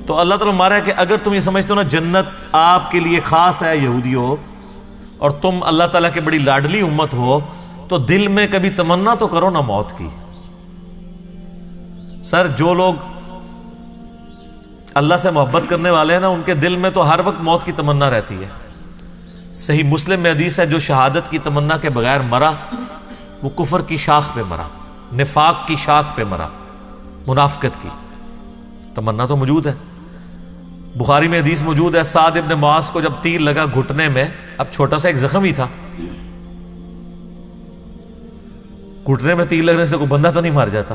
تو اللہ تعالیٰ مارا ہے کہ اگر تم یہ سمجھتے ہو نا جنت آپ کے لیے خاص ہے یہودیوں، اور تم اللہ تعالیٰ کی بڑی لاڈلی امت ہو، تو دل میں کبھی تمنا تو کرو نا موت کی۔ سر جو لوگ اللہ سے محبت کرنے والے ہیں نا، ان کے دل میں تو ہر وقت موت کی تمنا رہتی ہے۔ صحیح مسلم میں حدیث ہے، جو شہادت کی تمنا کے بغیر مرا وہ کفر کی شاخ پہ مرا، نفاق کی شاخ پہ مرا، منافقت کی تمنا تو موجود ہے۔ بخاری میں حدیث موجود ہے، سعد ابن معاذ کو جب تیر لگا گھٹنے میں، اب چھوٹا سا ایک زخم ہی تھا، گھٹنے میں تیر لگنے سے کوئی بندہ تو نہیں مر جاتا،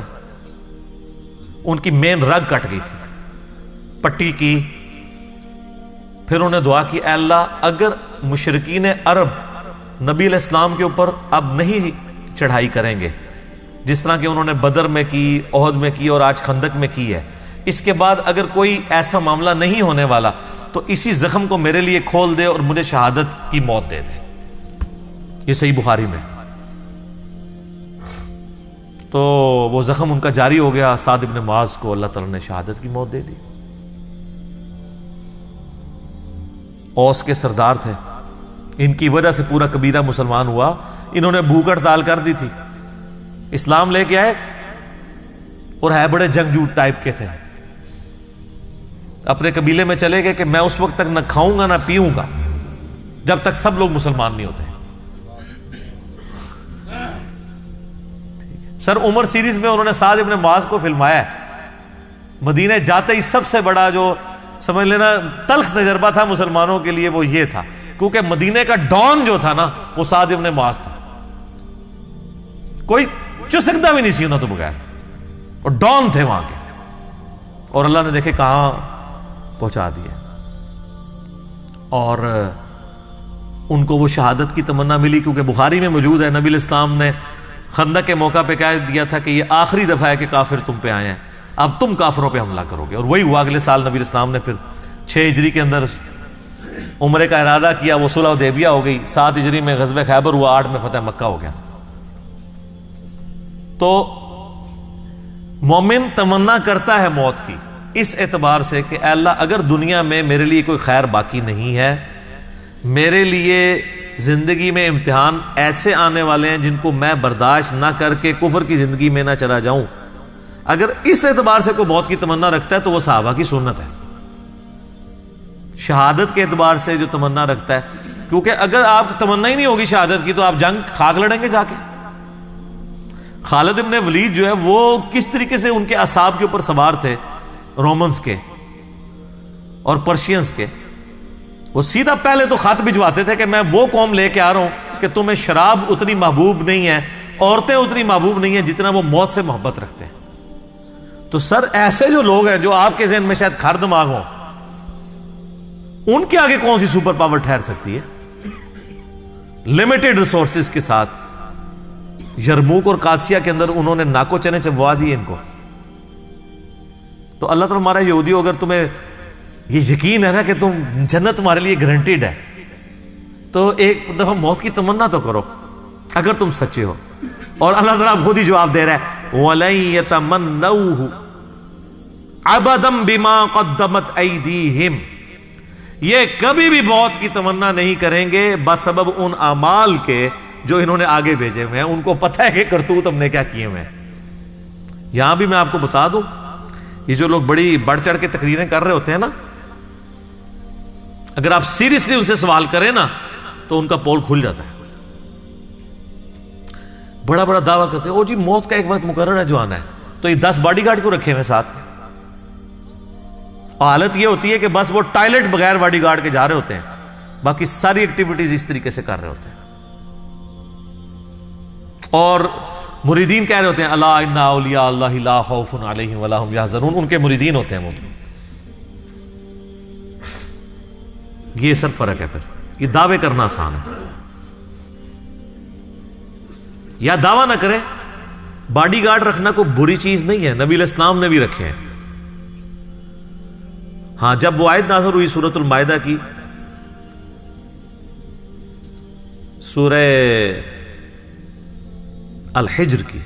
ان کی مین رگ کٹ گئی تھی، پٹی کی۔ پھر انہوں نے دعا کی، اے اللہ اگر مشرکین عرب نبی علیہ السلام کے اوپر اب نہیں چڑھائی کریں گے جس طرح کہ انہوں نے بدر میں کی، احد میں کی اور آج خندق میں کی ہے، اس کے بعد اگر کوئی ایسا معاملہ نہیں ہونے والا تو اسی زخم کو میرے لیے کھول دے اور مجھے شہادت کی موت دے دے۔ یہ صحیح بخاری میں۔ تو وہ زخم ان کا جاری ہو گیا، سعد ابن معاذ کو اللہ تعالیٰ نے شہادت کی موت دے دی۔ اوس کے سردار تھے، ان کی وجہ سے پورا قبیلہ مسلمان ہوا، انہوں نے بھوک ہڑتال کر دی تھی، اسلام لے کے آئے اور ہے بڑے جنگجو ٹائپ کے تھے، اپنے قبیلے میں چلے گئے کہ میں اس وقت تک نہ کھاؤں گا نہ پیوں گا جب تک سب لوگ مسلمان نہیں ہوتے۔ سر عمر سیریز میں انہوں نے سعد ابن معاذ کو فلمایا ہے، مدینہ جاتے ہی سب سے بڑا جو سمجھ لینا تلخ تجربہ تھا مسلمانوں کے لیے وہ یہ تھا، کیونکہ مدینہ کا ڈان جو تھا نا وہ سعد ابن معاذ تھا، کوئی چسکتا بھی نہیں سی انہوں تو بغیر، اور ڈان تھے وہاں کے، اور اللہ نے دیکھے کہاں پہنچا دیا، اور ان کو وہ شہادت کی تمنا ملی، کیونکہ بخاری میں موجود ہے نبی علیہ السلام نے خندق کے موقع پہ کہہ دیا تھا کہ یہ آخری دفعہ ہے کہ کافر تم پہ آئے ہیں، اب تم کافروں پہ حملہ کرو گے، اور وہی ہوا۔ اگلے سال نبی علیہ السلام نے پھر 6 ہجری کے اندر عمرے کا ارادہ کیا، وہ صلح حدیبیہ ہو گئی، 7 ہجری میں غزوہ خیبر ہوا، 8 میں فتح مکہ ہو گیا۔ تو مومن تمنا کرتا ہے موت کی اس اعتبار سے کہ اے اللہ اگر دنیا میں میرے لیے کوئی خیر باقی نہیں ہے، میرے لیے زندگی میں امتحان ایسے آنے والے ہیں جن کو میں برداشت نہ کر کے کفر کی زندگی میں نہ چلا جاؤں، اگر اس اعتبار سے کوئی موت کی تمنا رکھتا ہے تو وہ صحابہ کی سنت ہے۔ شہادت کے اعتبار سے جو تمنا رکھتا ہے، کیونکہ اگر آپ تمنا ہی نہیں ہوگی شہادت کی تو آپ جنگ خاک لڑیں گے جا کے۔ خالد ابن ولید جو ہے وہ کس طریقے سے ان کے اعصاب کے اوپر سوار تھے، رومنز کے اور پرشینز کے، وہ سیدھا پہلے تو خط بھجواتے تھے کہ میں وہ قوم لے کے آ رہا ہوں کہ تمہیں شراب اتنی محبوب نہیں ہے، عورتیں اتنی محبوب نہیں ہیں جتنا وہ موت سے محبت رکھتے ہیں۔ تو سر ایسے جو لوگ ہیں جو آپ کے ذہن میں شاید کھر دماغ ہوں، ان کے آگے کون سی سپر پاور ٹھہر سکتی ہے؟ لمیٹڈ ریسورسز کے ساتھ یرموک اور قادسیہ کے اندر انہوں نے ناکو چنے چبوا دیے ان کو۔ تو اللہ تعالیٰ ہمارا یہودی ہو، اگر تمہیں یہ یقین ہے نا کہ تم جنت تمہارے لیے گارنٹیڈ ہے، تو ایک دفعہ موت کی تمنا تو کرو اگر تم سچے ہو۔ اور اللہ تعالیٰ خود ہی جواب دے رہا ہے، وَلَن يَتَمَنَّوْهُ أَبَدًا بِمَا قَدَّمَتْ أَيْدِيهِمْ، یہ کبھی بھی موت کی تمنا نہیں کریں گے بسبب ان اعمال کے جو انہوں نے آگے بھیجے ہوئے ہیں، ان کو پتہ ہے کہ کرتوت ہم نے کیا کیے ہوئے ہیں۔ یہاں بھی میں آپ کو بتا دوں، یہ جو لوگ بڑی بڑھ چڑھ کے تقریریں کر رہے ہوتے ہیں نا، اگر آپ سیریسلی ان سے سوال کریں نا تو ان کا پول کھل جاتا ہے۔ بڑا بڑا دعویٰ کرتے ہیں، او جی موت کا ایک وقت مقرر ہے جو آنا ہے، تو یہ 10 باڈی گارڈ کو رکھے ہوئے ساتھ، اور حالت یہ ہوتی ہے کہ بس وہ ٹائلٹ بغیر باڈی گارڈ کے جا رہے ہوتے ہیں، باقی ساری ایکٹیویٹیز اس طریقے سے کر رہے ہوتے ہیں۔ اور مریدین کہہ رہے ہوتے ہیں، الا ان اولیاء اللہ لا خوف علیہم ولا هم یحزنون، ان کے مریدین ہوتے ہیں وہ۔ یہ سر فرق ہے۔ پھر یہ دعوے کرنا آسان ہے، یا دعویٰ نہ کرے۔ باڈی گارڈ رکھنا کوئی بری چیز نہیں ہے، نبی علیہ السلام نے بھی رکھے ہیں۔ ہاں جب وہ آیت نازل ہوئی سورۃ المائدہ کی، سورہ الحجر کی،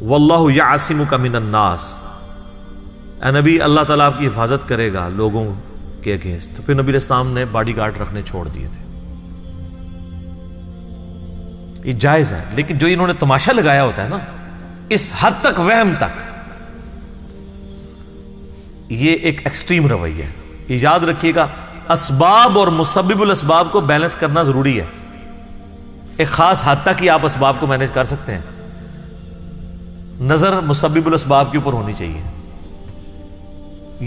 واللہ یعصمک من الناس، اے نبی اللہ تعالیٰ آپ کی حفاظت کرے گا لوگوں کے اگینسٹ. تو پھر نبی علیہ السلام نے باڈی گارڈ رکھنے چھوڑ دیے تھے. یہ جائز ہے، لیکن جو انہوں نے تماشا لگایا ہوتا ہے نا اس حد تک، وہم تک، یہ ایک ایکسٹریم رویہ ہے. یہ یاد رکھیے گا، اسباب اور مسبب الاسباب کو بیلنس کرنا ضروری ہے. ایک خاص حد تک ہی آپ اسباب کو مینج کر سکتے ہیں. نظر مسبب الاسباب کے اوپر ہونی چاہیے.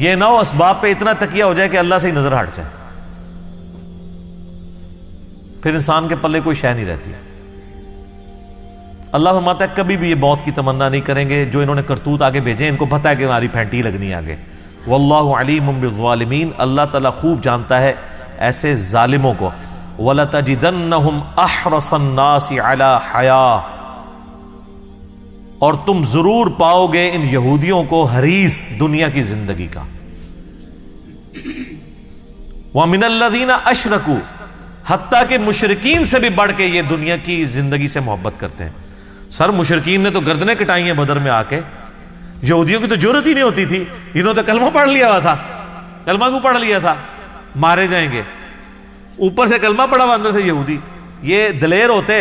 یہ نہ ہو اسباب پہ اتنا تکیہ ہو جائے کہ اللہ سے ہی نظر ہٹ جائے، پھر انسان کے پلے کوئی شے نہیں رہتی. اللہ فرماتا ہے کبھی بھی یہ موت کی تمنا نہیں کریں گے. جو انہوں نے کرتوت آگے بھیجے ان کو پتہ ہے کہ ہماری پھینٹی لگنی ہے آگے. واللہ علیم بالظالمین، اللہ تعالیٰ خوب جانتا ہے ایسے ظالموں کو. وَلَتَجِدَنَّهُمْ أَحْرَصَ النَّاسِ عَلَى حَيَاةٍ، اور تم ضرور پاؤ گے ان یہودیوں کو حریص دنیا کی زندگی کا. وَمِنَ الَّذِينَ أَشْرَكُوا، حتیٰ کہ مشرکین سے بھی بڑھ کے یہ دنیا کی زندگی سے محبت کرتے ہیں. سر مشرکین نے تو گردنیں کٹائی ہیں بدر میں آ کے. یہودیوں کی تو جرت ہی نہیں ہوتی تھی. انہوں نے تو کلمہ پڑھ لیا ہوا تھا. کلمہ کو پڑھ لیا تھا مارے جائیں گے، اوپر سے کلمہ پڑھا ہوا اندر سے یہودی. یہ دلیر ہوتے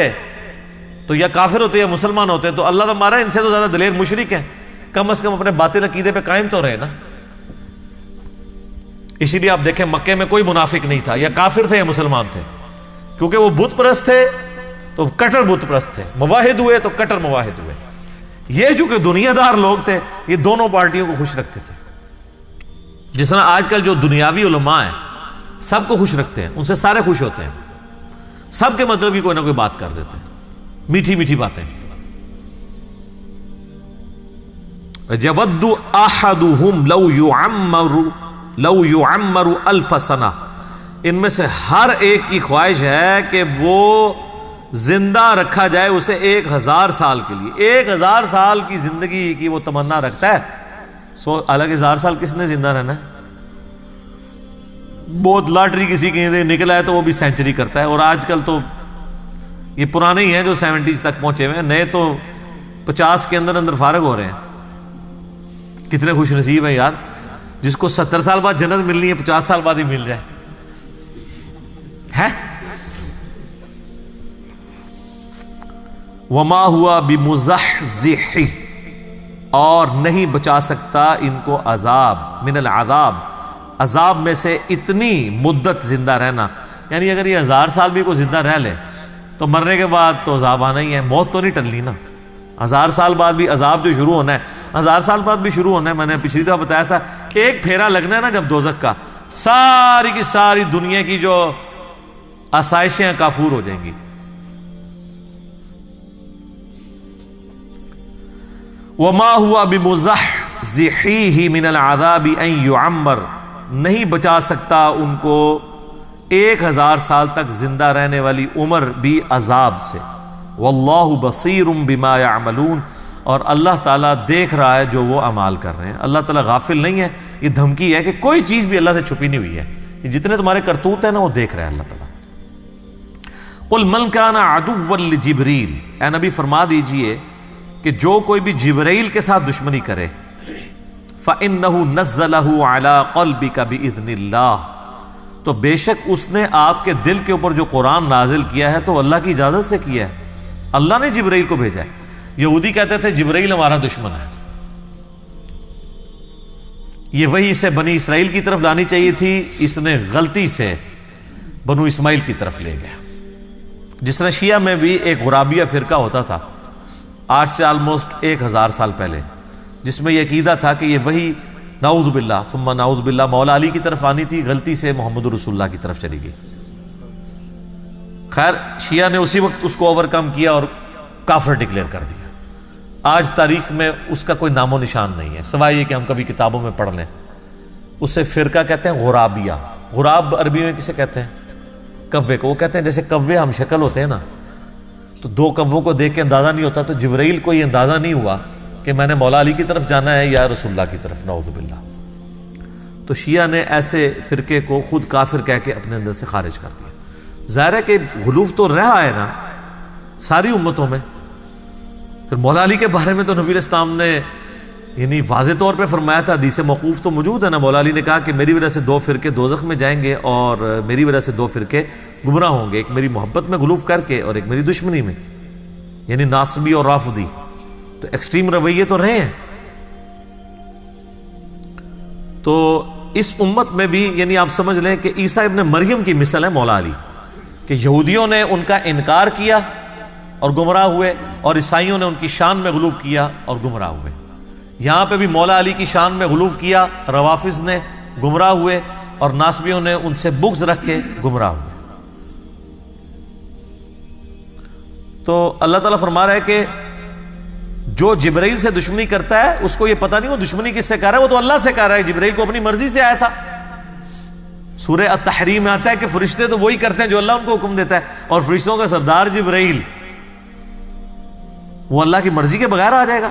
تو یا کافر ہوتے یا مسلمان ہوتے تو اللہ نے مارا. ان سے تو زیادہ دلیر مشرک ہیں. کم از کم اپنے باطل عقیدے پہ قائم تو رہے نا. اسی لیے آپ دیکھیں مکے میں کوئی منافق نہیں تھا، یا کافر تھے یا مسلمان تھے، کیونکہ وہ بت پرست تھے تو کٹر بت پرست تھے، مواحد ہوئے تو کٹر مواحد ہوئے. یہ چونکہ دنیا دار لوگ تھے، یہ دونوں پارٹیوں کو خوش رکھتے تھے. جس طرح آج کل جو دنیاوی علماء ہیں سب کو خوش رکھتے ہیں، ان سے سارے خوش ہوتے ہیں، سب کے مطلب کی کوئی نہ کوئی بات کر دیتے ہیں، میٹھی میٹھی باتیں. يَوَدُّ أَحَدُهُمْ لَوْ يُعَمَّرُ أَلْفَ سَنَةٍ، ان میں سے ہر ایک کی خواہش ہے کہ وہ زندہ رکھا جائے اسے 1000 سال کے لیے. 1000 سال کی زندگی کی وہ تمنا رکھتا ہے. حالانکہ 1000 سال کس نے زندہ رہنا ہے؟ بہت لاٹری کسی کے نکلا ہے تو وہ بھی سینچری کرتا ہے. اور آج کل تو یہ پرانے ہی ہیں جو 70s تک پہنچے ہوئے ہیں، نئے تو 50 کے اندر اندر فارغ ہو رہے ہیں. کتنے خوش نصیب ہیں یار جس کو 70 سال بعد جنت ملنی ہے 50 سال بعد ہی مل جائے ہے. وما ہوا بمزحزح، اور نہیں بچا سکتا ان کو عذاب، من العذاب، عذاب میں سے اتنی مدت زندہ رہنا. یعنی اگر یہ 1000 سال بھی کوئی زندہ رہ لے تو مرنے کے بعد تو عذاب آنا ہی ہے. موت تو نہیں ٹلنی نا. 1000 سال بعد بھی عذاب جو شروع ہونا ہے، 1000 سال بعد بھی شروع ہونا ہے. میں نے پچھلی دفعہ بتایا تھا ایک پھیرا لگنا ہے نا جب دوزخ کا، ساری کی ساری دنیا کی جو آسائشیں کافور ہو جائیں گی. وما ہوا بمزحزحہ من العذاب ان یعمر، نہیں بچا سکتا ان کو 1000 سال تک زندہ رہنے والی عمر بھی عذاب سے. واللہ بصیر بما یعملون، اور اللہ تعالیٰ دیکھ رہا ہے جو وہ اعمال کر رہے ہیں. اللہ تعالیٰ غافل نہیں ہے. یہ دھمکی ہے کہ کوئی چیز بھی اللہ سے چھپی نہیں ہوئی ہے. یہ جتنے تمہارے کرتوت ہیں نا وہ دیکھ رہے ہیں اللہ تعالیٰ. قل من کان عدوا لجبریل، اے نبی فرما دیجئے کہ جو کوئی بھی جبرائیل کے ساتھ دشمنی کرے، فَإِنَّهُ نَزَّلَهُ عَلَىٰ قَلْبِكَ بِإِذْنِ اللَّهِ، تو بے شک اس نے آپ کے دل کے اوپر جو قرآن نازل کیا ہے تو اللہ کی اجازت سے کیا ہے. اللہ نے جبرائیل کو بھیجا ہے. یہودی کہتے تھے جبرائیل ہمارا دشمن ہے. یہ وحی اسے بنی اسرائیل کی طرف لانی چاہیے تھی، اس نے غلطی سے بنو اسماعیل کی طرف لے گیا. جس طرح شیعہ میں بھی ایک غرابیہ فرقہ ہوتا تھا آج سے آلموسٹ 1000 سال پہلے، جس میں یہ عقیدہ تھا کہ یہ وحی نعوذ باللہ ثم نعوذ باللہ مولا علی کی طرف آنی تھی، غلطی سے محمد رسول اللہ کی طرف چلی گئی. خیر شیعہ نے اسی وقت اس کو اوورکم کیا اور کافر ڈکلیئر کر دیا. آج تاریخ میں اس کا کوئی نام و نشان نہیں ہے سوائے یہ کہ ہم کبھی کتابوں میں پڑھ لیں. اسے فرقہ کہتے ہیں غرابیہ. غراب عربی میں کسے کہتے ہیں؟ کوے کو. وہ کہتے ہیں جیسے کوے ہم شکل ہوتے ہیں نا، تو 2 کووں کو دیکھ کے اندازہ نہیں ہوتا، تو جبرائیل کو یہ اندازہ نہیں ہوا کہ میں نے مولا علی کی طرف جانا ہے یا رسول اللہ کی طرف، نعوذ باللہ. تو شیعہ نے ایسے فرقے کو خود کافر کہہ کے اپنے اندر سے خارج کر دیا. ظاہر ہے کہ غلوف تو رہا ہے نا ساری امتوں میں. پھر مولا علی کے بارے میں تو نبی علیہ السلام نے یعنی واضح طور پہ فرمایا تھا، حدیث موقوف تو موجود ہے نا، مولا علی نے کہا کہ میری وجہ سے 2 فرقے دوزخ میں جائیں گے اور میری وجہ سے 2 فرقے گمراہ ہوں گے، ایک میری محبت میں غلوف کر کے اور ایک میری دشمنی میں، یعنی ناصبی اور رافضی. تو ایکسٹریم رویے تو رہے ہیں. تو اس امت میں بھی یعنی آپ سمجھ لیں کہ عیسیٰ ابن مریم کی مثال ہے مولا علی، کہ یہودیوں نے ان کا انکار کیا اور گمراہ ہوئے، اور عیسائیوں نے ان کی شان میں غلوف کیا اور گمراہ ہوئے. یہاں پہ بھی مولا علی کی شان میں غلوف کیا، روافض نے گمراہ ہوئے، اور ناصبیوں نے ان سے بغض رکھ کے گمراہ ہوئے. تو اللہ تعالیٰ فرما رہا ہے کہ جو جبرائیل سے دشمنی کرتا ہے اس کو یہ پتہ نہیں وہ دشمنی کس سے کر رہا ہے، وہ تو اللہ سے کر رہا ہے. جبرائیل کو اپنی مرضی سے آیا تھا. سورہ التحریم میں آتا ہے کہ فرشتے تو وہی کرتے ہیں جو اللہ ان کو حکم دیتا ہے، اور فرشتوں کا سردار جبرائیل وہ اللہ کی مرضی کے بغیر آ جائے گا.